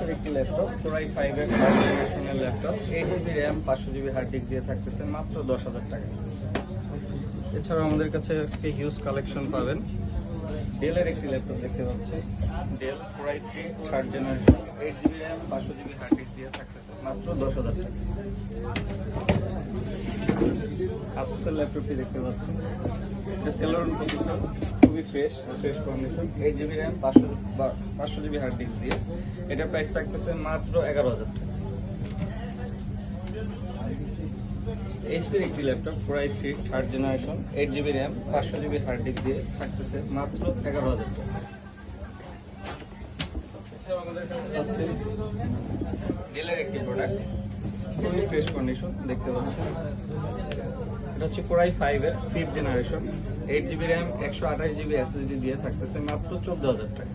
আসুসের একটি laptop core i 5 এর 5 জেনারেশনের laptop 8GB RAM 500GB hard disk দিয়ে থাকতেছে মাত্র 10,000 টাকা। এছাড়াও আমাদের কাছে আজকে হিউজ কালেকশন পাবেন। ডেলের একটি ল্যাপটপ দেখতে পাচ্ছি, Dell core i 3 third generation 8GB RAM 500GB hard disk দিয়ে থাকতেছে মাত্র 10,000 টাকা। আসুসের ল্যাপটপটি দেখতে পাচ্ছি, এটা সেলোরন প্রসেসর, খুবই fresh condition, 8GB RAM 500GB hard disk দিয়ে। এটার প্রাইস থাকতেছে মাত্র 11,000 টাকা। এইচপির একটি laptop core i 3 third generation 8GB RAM 500GB hard disk দিয়ে থাকতেছে মাত্র 11,000 টাকা। এছাড়াও আমাদের কাছে পাচ্ছে ডেলের একটি প্রোডাক্ট, খুবই ফ্রেশ কন্ডিশন দেখতে পাচ্ছেন। এটা হচ্ছে কোরাই 5 এর 5th generation 8GB RAM 128GB SSD দিয়ে থাকতেছে মাত্র 14,000 টাকা।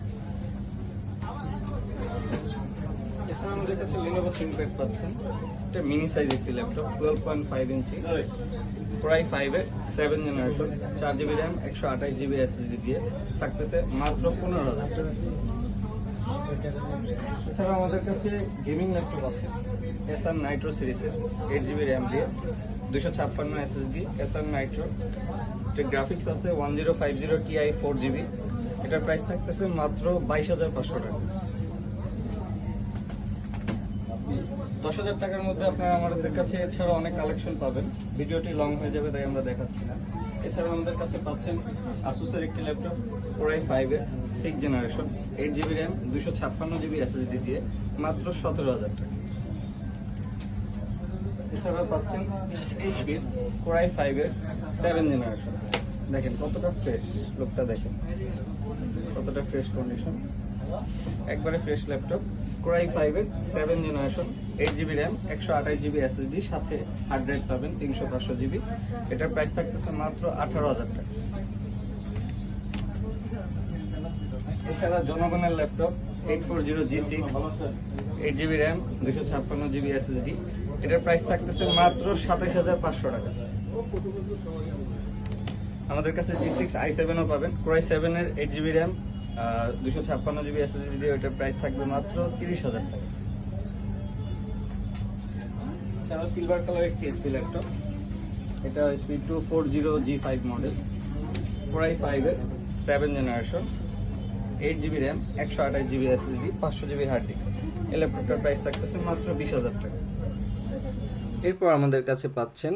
এছাড়া আমাদের কাছে লিনোভো থিংকপ্যাড পাচ্ছেন, এটা মিনি সাইজ একটি ল্যাপটপ 12.5 ইঞ্চি কোরাই 5 এর 7th generation 4GB RAM 128GB SSD দিয়ে থাকতেছে মাত্র 15,000 টাকা। এছাড়া আমাদের কাছে গেমিং ল্যাপটপ আছে এসার নাইট্রো সিরিজের 8GB র্যাম দিয়ে 256 SSD এসার নাইট্রো। এটা গ্রাফিক্স আছে 1050 Ti 4GB। এটার প্রাইস থাকতেছে মাত্র 22,500 টাকা। 10,000 টাকার মধ্যে আপনারা আমাদের কাছে এছাড়া অনেক কালেকশন পাবেন। ভিডিওটি লং হয়ে যাবে তাই আমরা দেখাচ্ছি না। এছাড়া আমাদের কাছে পাচ্ছেন আসুসের একটি ল্যাপটপ কোরাই 5 এর 6th generation 8GB RAM 256GB SSD দিয়ে মাত্র 17,000 টাকা। এছাড়া পাচ্ছেন এইচপির কোরাই 5 এর 7th জেনারেশন, দেখেন কতটা ফ্রেশ, লুকটা দেখেন কতটা ফ্রেশ কন্ডিশন, একবারে ফ্রেশ ল্যাপটপ কোরাই 5 এর 7th generation 8GB RAM 128GB SSD সাথে হার্ড ড্রাইভ পাবেন 300-500GB। এটার প্রাইস থাকতেছে মাত্র 18,000 টাকা। এছাড়া জনগণের laptop 840G6 8GB RAM 256GB SSD, এটার প্রাইস থাকতেছে মাত্র 27,500 টাকা। আমাদের কাছে G6 i7ও পাবেন, কোরাই 7 এর 8GB র্যাম 256GB SSD দিয়ে ওইটার প্রাইস থাকবে মাত্র 30,000 টাকা। এছাড়াও সিলভার কালার একটি এইচপি ল্যাপটপ, এটা এইচপি 240G5 মডেল কোরাই 5 এর 7th generation 8GB RAM 128GB SSD 500GB hard disk. এই ল্যাপটপটার প্রাইস থাকতেছে মাত্র 20,000 টাকা। এরপর আমাদের কাছে পাচ্ছেন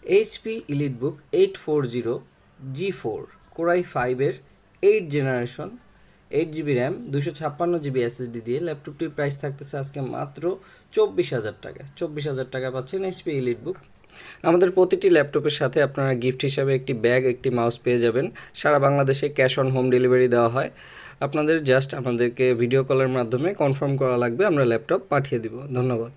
এইচপি ইলিটবুক 840G4 কোরাই 5 এর 8th generation 8GB RAM 256GB SSD দিয়ে। ল্যাপটপটির প্রাইস থাকতেছে আজকে মাত্র 24,000 টাকা। 24,000 টাকা পাচ্ছেন এইচপি ইলিটবুক। আমাদের প্রতিটি ল্যাপটপের সাথে আপনারা গিফট হিসাবে একটি ব্যাগ, একটি মাউস পেয়ে যাবেন। সারা বাংলাদেশে ক্যাশ অন হোম ডেলিভারি দেওয়া হয়। আপনাদের জাস্ট আমাদেরকে ভিডিও কলের মাধ্যমে কনফার্ম করা লাগবে, আমরা ল্যাপটপ পাঠিয়ে দিব। ধন্যবাদ।